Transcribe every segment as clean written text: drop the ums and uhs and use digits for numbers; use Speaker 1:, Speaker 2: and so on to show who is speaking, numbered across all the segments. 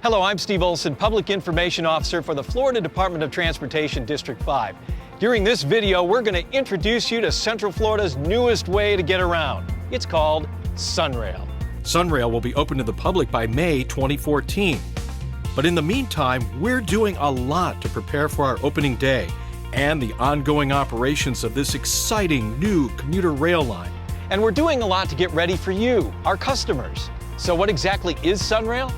Speaker 1: Hello, I'm Steve Olson, Public Information Officer for the Florida Department of Transportation, District 5. During this video, we're going to introduce you to Central Florida's newest way to get around. It's called SunRail.
Speaker 2: SunRail will be open to the public by May 2014. But in the meantime, we're doing a lot to prepare for our opening day and the ongoing operations of this exciting new commuter rail line.
Speaker 1: And we're doing a lot to get ready for you, our customers. So what exactly is SunRail?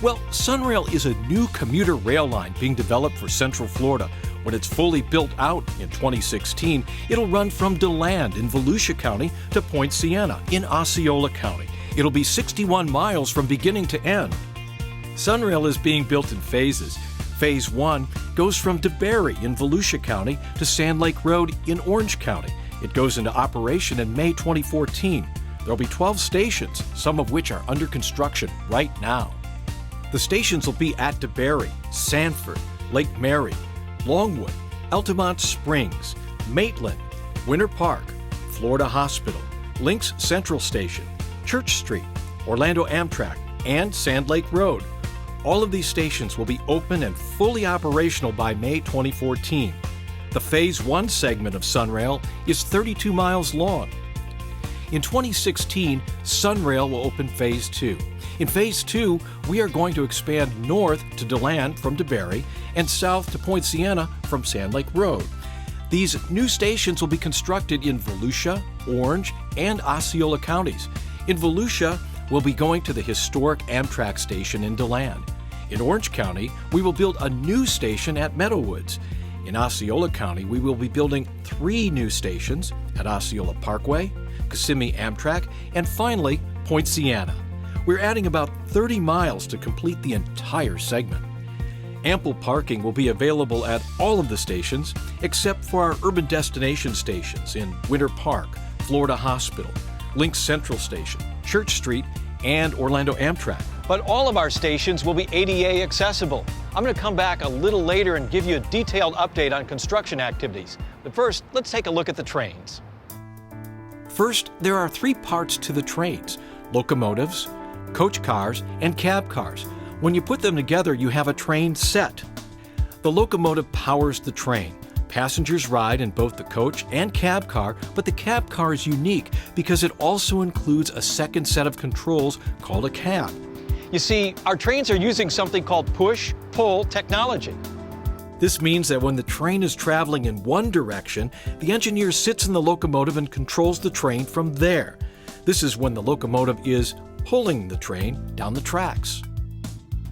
Speaker 2: Well, SunRail is a new commuter rail line being developed for Central Florida. When it's fully built out in 2016, it'll run from DeLand in Volusia County to Point Siena in Osceola County. It'll be 61 miles from beginning to end. SunRail is being built in phases. Phase 1 goes from DeBary in Volusia County to Sand Lake Road in Orange County. It goes into operation in May 2014. There'll be 12 stations, some of which are under construction right now. The stations will be at DeBary, Sanford, Lake Mary, Longwood, Altamont Springs, Maitland, Winter Park, Florida Hospital, Links Central Station, Church Street, Orlando Amtrak, and Sand Lake Road. All of these stations will be open and fully operational by May 2014. The Phase 1 segment of SunRail is 32 miles long. In 2016, SunRail will open Phase 2. In Phase 2, we are going to expand north to DeLand from DeBary and south to Point Siena from Sand Lake Road. These new stations will be constructed in Volusia, Orange, and Osceola counties. In Volusia, we'll be going to the historic Amtrak station in DeLand. In Orange County, we will build a new station at Meadowwoods. In Osceola County, we will be building 3 new stations at Osceola Parkway, Kissimmee Amtrak, and finally, Point Siena. We're adding about 30 miles to complete the entire segment. Ample parking will be available at all of the stations except for our urban destination stations in Winter Park, Florida Hospital, Links Central Station, Church Street, and Orlando Amtrak.
Speaker 1: But all of our stations will be ADA accessible. I'm going to come back a little later and give you a detailed update on construction activities. But first, let's take a look at the trains.
Speaker 2: First, there are 3 parts to the trains: locomotives, coach cars, and cab cars. When you put them together, you have a train set. The locomotive powers the train. Passengers ride in both the coach and cab car, but the cab car is unique because it also includes a second set of controls called a cab.
Speaker 1: You see, our trains are using something called push-pull technology.
Speaker 2: This means that when the train is traveling in one direction, the engineer sits in the locomotive and controls the train from there. This is when the locomotive is pulling the train down the tracks.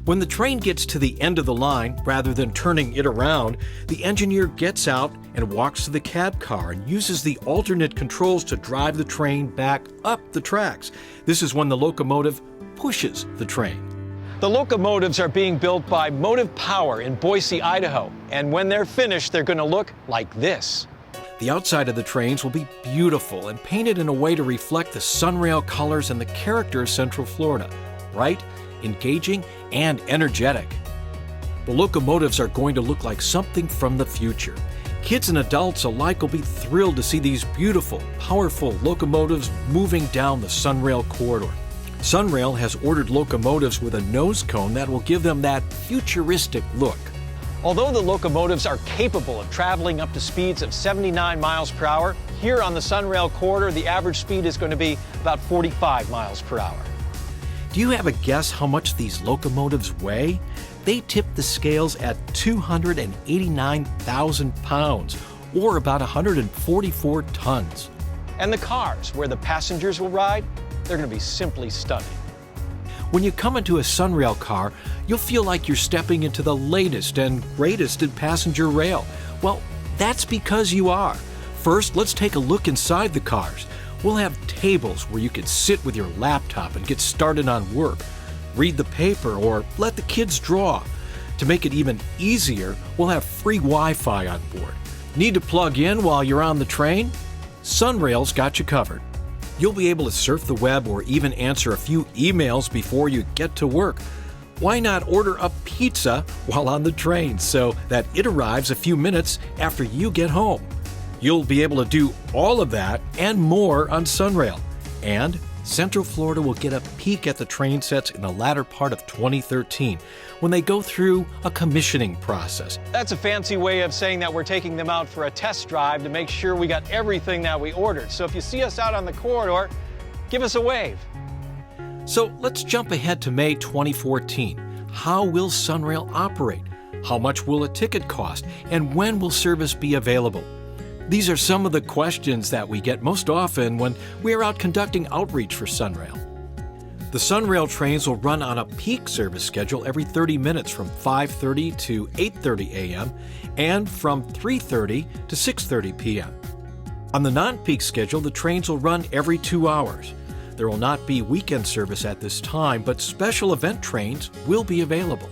Speaker 2: When the train gets to the end of the line, rather than turning it around, the engineer gets out and walks to the cab car and uses the alternate controls to drive the train back up the tracks. This is when the locomotive pushes the train.
Speaker 1: The locomotives are being built by Motive Power in Boise, Idaho, and when they're finished, they're going to look like this.
Speaker 2: The outside of the trains will be beautiful and painted in a way to reflect the SunRail colors and the character of Central Florida: bright, engaging, and energetic. The locomotives are going to look like something from the future. Kids and adults alike will be thrilled to see these beautiful, powerful locomotives moving down the SunRail corridor. SunRail has ordered locomotives with a nose cone that will give them that futuristic look.
Speaker 1: Although the locomotives are capable of traveling up to speeds of 79 miles per hour, here on the SunRail corridor, the average speed is going to be about 45 miles per hour.
Speaker 2: Do you have a guess how much these locomotives weigh? They tip the scales at 289,000 pounds, or about 144 tons.
Speaker 1: And the cars, where the passengers will ride, they're going to be simply stunning.
Speaker 2: When you come into a SunRail car, you'll feel like you're stepping into the latest and greatest in passenger rail. Well, that's because you are. First, let's take a look inside the cars. We'll have tables where you can sit with your laptop and get started on work, read the paper, or let the kids draw. To make it even easier, we'll have free Wi-Fi on board. Need to plug in while you're on the train? SunRail's got you covered. You'll be able to surf the web or even answer a few emails before you get to work. Why not order a pizza while on the train so that it arrives a few minutes after you get home? You'll be able to do all of that and more on SunRail. And Central Florida will get a peek at the train sets in the latter part of 2013 when they go through a commissioning process.
Speaker 1: That's a fancy way of saying that we're taking them out for a test drive to make sure we got everything that we ordered. So if you see us out on the corridor, give us a wave.
Speaker 2: So let's jump ahead to May 2014. How will SunRail operate? How much will a ticket cost? And when will service be available? These are some of the questions that we get most often when we are out conducting outreach for SunRail. The SunRail trains will run on a peak service schedule every 30 minutes from 5:30 to 8:30 a.m. and from 3:30 to 6:30 p.m. On the non-peak schedule, the trains will run every 2 hours. There will not be weekend service at this time, but special event trains will be available.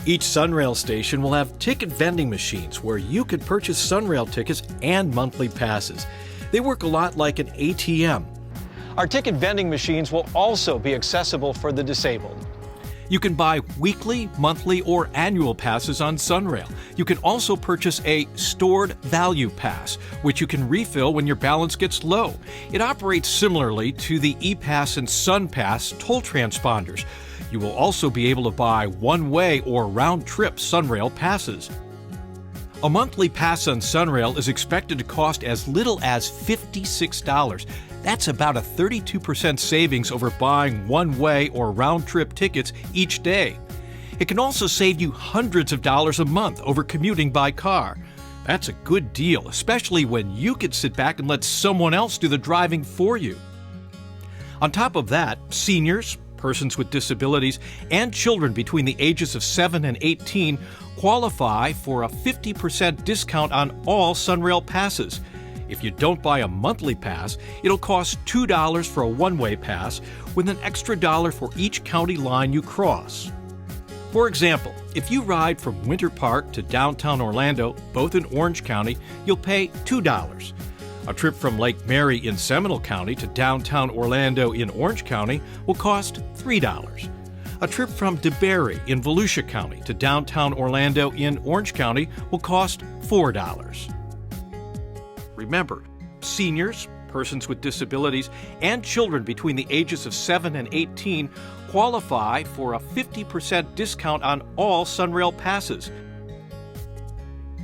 Speaker 2: Each SunRail station will have ticket vending machines where you can purchase SunRail tickets and monthly passes. They work a lot like an ATM.
Speaker 1: Our ticket vending machines will also be accessible for the disabled.
Speaker 2: You can buy weekly, monthly, or annual passes on SunRail. You can also purchase a stored value pass, which you can refill when your balance gets low. It operates similarly to the ePass and SunPass toll transponders. You will also be able to buy one-way or round-trip SunRail passes. A monthly pass on SunRail is expected to cost as little as $56. That's about a 32% savings over buying one-way or round-trip tickets each day. It can also save you hundreds of dollars a month over commuting by car. That's a good deal, especially when you could sit back and let someone else do the driving for you. On top of that, seniors, persons with disabilities, and children between the ages of 7 and 18 qualify for a 50% discount on all SunRail passes. If you don't buy a monthly pass, it'll cost $2 for a one-way pass with an extra $1 for each county line you cross. For example, if you ride from Winter Park to downtown Orlando, both in Orange County, you'll pay $2. A trip from Lake Mary in Seminole County to downtown Orlando in Orange County will cost $3. A trip from DeBary in Volusia County to downtown Orlando in Orange County will cost $4. Remember, seniors, persons with disabilities, and children between the ages of 7 and 18 qualify for a 50% discount on all SunRail passes.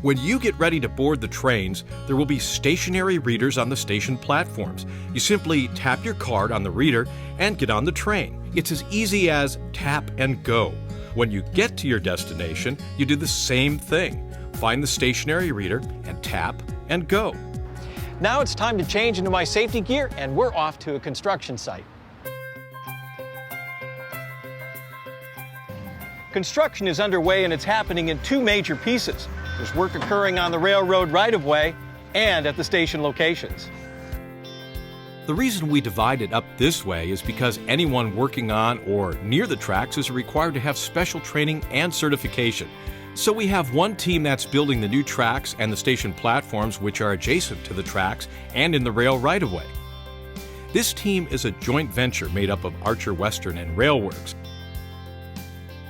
Speaker 2: When you get ready to board the trains, there will be stationary readers on the station platforms. You simply tap your card on the reader and get on the train. It's as easy as tap and go. When you get to your destination, you do the same thing. Find the stationary reader and tap and go.
Speaker 1: Now it's time to change into my safety gear and we're off to a construction site. Construction is underway and it's happening in two major pieces. There's work occurring on the railroad right-of-way and at the station locations.
Speaker 2: The reason we divide it up this way is because anyone working on or near the tracks is required to have special training and certification. So we have one team that's building the new tracks and the station platforms which are adjacent to the tracks and in the rail right-of-way. This team is a joint venture made up of Archer Western and SunRail Works.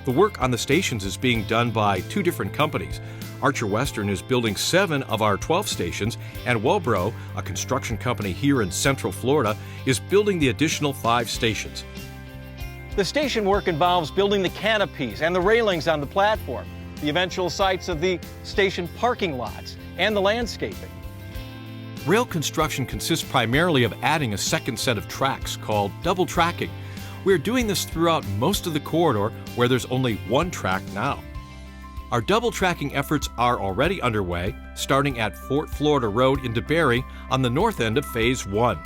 Speaker 2: The work on the stations is being done by two different companies. Archer Western is building 7 of our 12 stations, and Wellbro, a construction company here in Central Florida, is building the additional 5 stations.
Speaker 1: The station work involves building the canopies and the railings on the platform, the eventual sites of the station parking lots, and the landscaping.
Speaker 2: Rail construction consists primarily of adding a second set of tracks called double tracking. We're doing this throughout most of the corridor where there's only one track now. Our double tracking efforts are already underway, starting at Fort Florida Road in DeBary on the north end of Phase 1.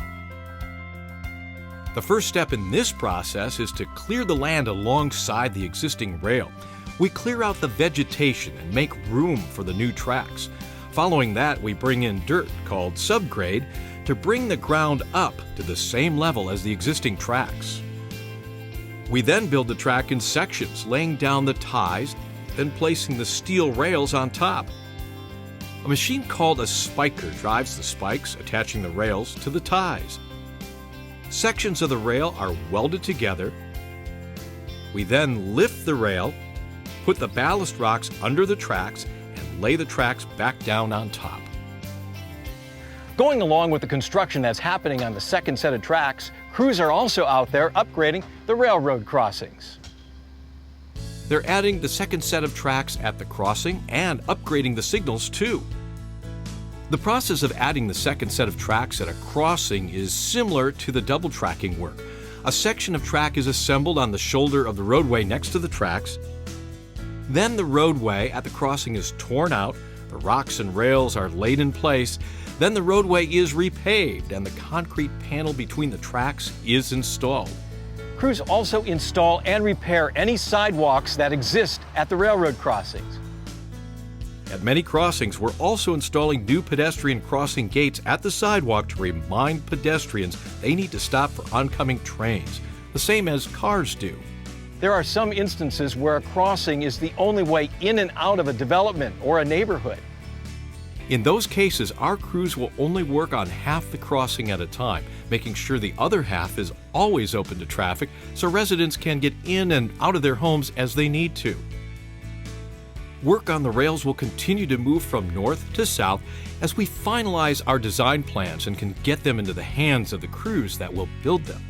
Speaker 2: The first step in this process is to clear the land alongside the existing rail. We clear out the vegetation and make room for the new tracks. Following that, we bring in dirt called subgrade to bring the ground up to the same level as the existing tracks. We then build the track in sections, laying down the ties, then placing the steel rails on top. A machine called a spiker drives the spikes, attaching the rails to the ties. Sections of the rail are welded together. We then lift the rail, put the ballast rocks under the tracks, and lay the tracks back down on top.
Speaker 1: Going along with the construction that's happening on the second set of tracks, Crews are also out there upgrading the railroad crossings.
Speaker 2: They're adding the second set of tracks at the crossing and upgrading the signals too. The process of adding the second set of tracks at a crossing is similar to the double tracking work. A section of track is assembled on the shoulder of the roadway next to the tracks. Then the roadway at the crossing is torn out, the rocks and rails are laid in place, then the roadway is repaved and the concrete panel between the tracks is installed.
Speaker 1: Crews also install and repair any sidewalks that exist at the railroad crossings.
Speaker 2: At many crossings, we're also installing new pedestrian crossing gates at the sidewalk to remind pedestrians they need to stop for oncoming trains, the same as cars do.
Speaker 1: There are some instances where a crossing is the only way in and out of a development or a neighborhood.
Speaker 2: In those cases, our crews will only work on half the crossing at a time, making sure the other half is always open to traffic so residents can get in and out of their homes as they need to. Work on the rails will continue to move from north to south as we finalize our design plans and can get them into the hands of the crews that will build them.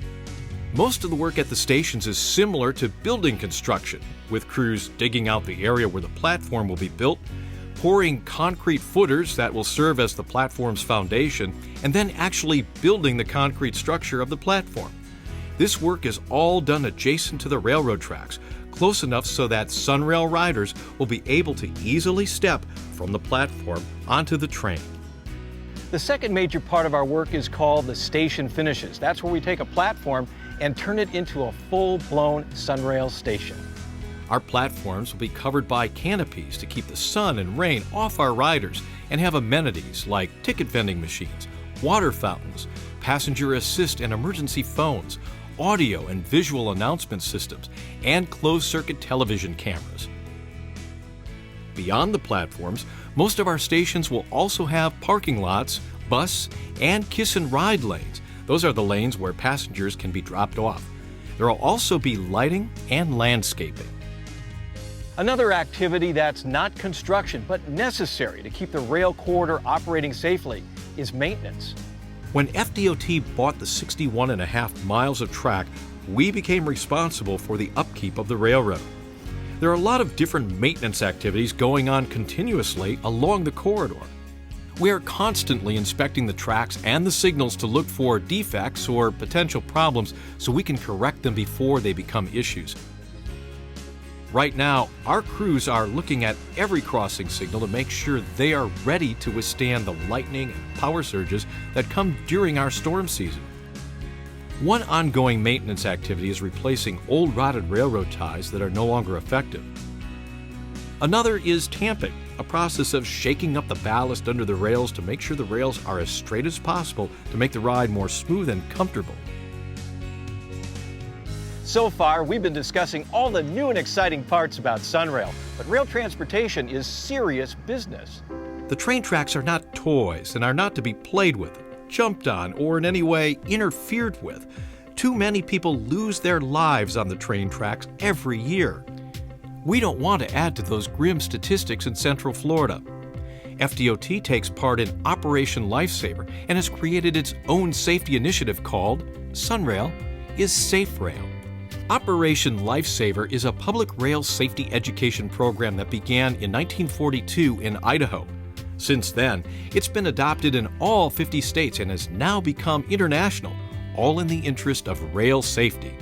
Speaker 2: Most of the work at the stations is similar to building construction, with crews digging out the area where the platform will be built, pouring concrete footers that will serve as the platform's foundation, and then actually building the concrete structure of the platform. This work is all done adjacent to the railroad tracks, close enough so that SunRail riders will be able to easily step from the platform onto the train.
Speaker 1: The second major part of our work is called the station finishes. That's where we take a platform and turn it into a full-blown SunRail station.
Speaker 2: Our platforms will be covered by canopies to keep the sun and rain off our riders and have amenities like ticket vending machines, water fountains, passenger assist and emergency phones, audio and visual announcement systems, and closed-circuit television cameras. Beyond the platforms, most of our stations will also have parking lots, bus, and kiss and ride lanes. Those are the lanes where passengers can be dropped off. There will also be lighting and landscaping.
Speaker 1: Another activity that's not construction but necessary to keep the rail corridor operating safely is maintenance.
Speaker 2: When FDOT bought the 61.5 miles of track, we became responsible for the upkeep of the railroad. There are a lot of different maintenance activities going on continuously along the corridor. We are constantly inspecting the tracks and the signals to look for defects or potential problems so we can correct them before they become issues. Right now, our crews are looking at every crossing signal to make sure they are ready to withstand the lightning and power surges that come during our storm season. One ongoing maintenance activity is replacing old rotted railroad ties that are no longer effective. Another is tamping, a process of shaking up the ballast under the rails to make sure the rails are as straight as possible to make the ride more smooth and comfortable.
Speaker 1: So far, we've been discussing all the new and exciting parts about SunRail, but rail transportation is serious business.
Speaker 2: The train tracks are not toys and are not to be played with, jumped on, or in any way interfered with. Too many people lose their lives on the train tracks every year. We don't want to add to those grim statistics in Central Florida. FDOT takes part in Operation Lifesaver and has created its own safety initiative called SunRail is Safe Rail. Operation Lifesaver is a public rail safety education program that began in 1942 in Idaho. Since then, it's been adopted in all 50 states and has now become international, all in the interest of rail safety.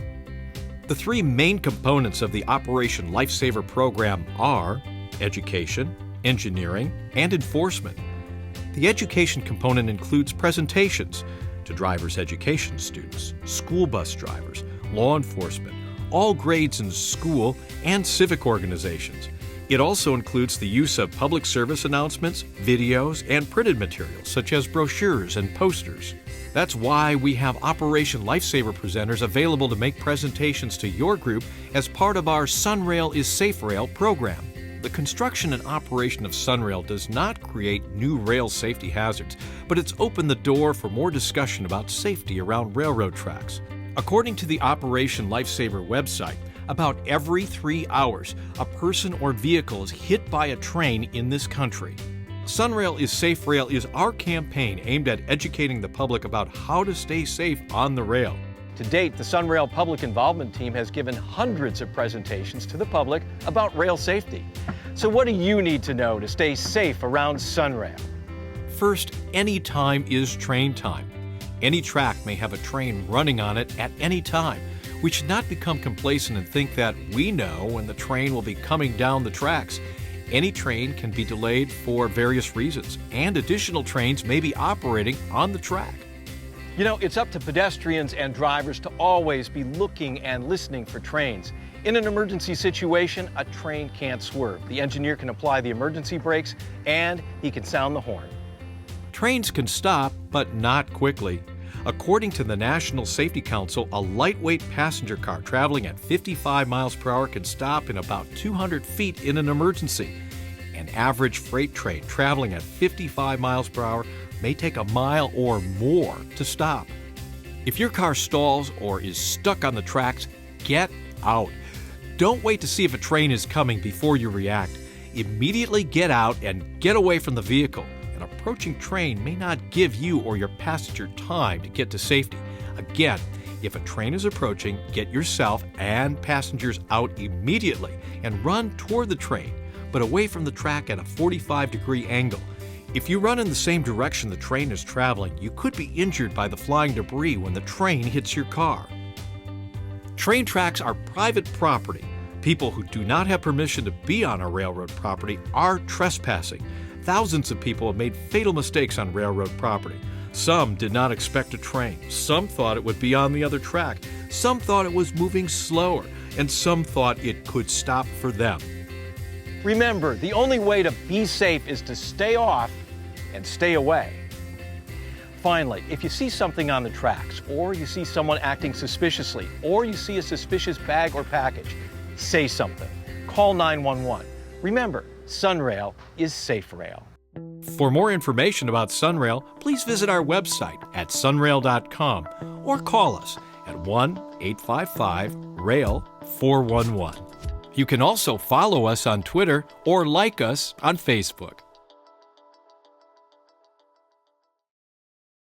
Speaker 2: The three main components of the Operation Lifesaver program are education, engineering, and enforcement. The education component includes presentations to driver's education students, school bus drivers, law enforcement, all grades in school, and civic organizations. It also includes the use of public service announcements, videos, and printed materials such as brochures and posters. That's why we have Operation Lifesaver presenters available to make presentations to your group as part of our SunRail is Safe Rail program. The construction and operation of SunRail does not create new rail safety hazards, but it's opened the door for more discussion about safety around railroad tracks. According to the Operation Lifesaver website, about every 3 hours, a person or vehicle is hit by a train in this country. SunRail is Safe Rail is our campaign aimed at educating the public about how to stay safe on the rail.
Speaker 1: To date, the SunRail Public Involvement Team has given hundreds of presentations to the public about rail safety. So what do you need to know to stay safe around SunRail?
Speaker 2: First, any time is train time. Any track may have a train running on it at any time. We should not become complacent and think that we know when the train will be coming down the tracks. Any train can be delayed for various reasons, and additional trains may be operating on the track.
Speaker 1: You know, it's up to pedestrians and drivers to always be looking and listening for trains. In an emergency situation, a train can't swerve. The engineer can apply the emergency brakes and he can sound the horn.
Speaker 2: Trains can stop, but not quickly. According to the National Safety Council, a lightweight passenger car traveling at 55 miles per hour can stop in about 200 feet in an emergency. An average freight train traveling at 55 miles per hour may take a mile or more to stop. If your car stalls or is stuck on the tracks, get out. Don't wait to see if a train is coming before you react. Immediately get out and get away from the vehicle. An approaching train may not give you or your passenger time to get to safety. Again, if a train is approaching, get yourself and passengers out immediately and run toward the train, but away from the track at a 45-degree angle. If you run in the same direction the train is traveling, you could be injured by the flying debris when the train hits your car. Train tracks are private property. People who do not have permission to be on a railroad property are trespassing. Thousands of people have made fatal mistakes on railroad property. Some did not expect a train. Some thought it would be on the other track. Some thought it was moving slower. And some thought it could stop for them.
Speaker 1: Remember, the only way to be safe is to stay off and stay away. Finally, if you see something on the tracks, or you see someone acting suspiciously, or you see a suspicious bag or package, say something. Call 911. Remember, SunRail is safe rail.
Speaker 2: For more information about SunRail, please visit our website at sunrail.com or call us at 1-855-RAIL-411. You can also follow us on Twitter or like us on Facebook.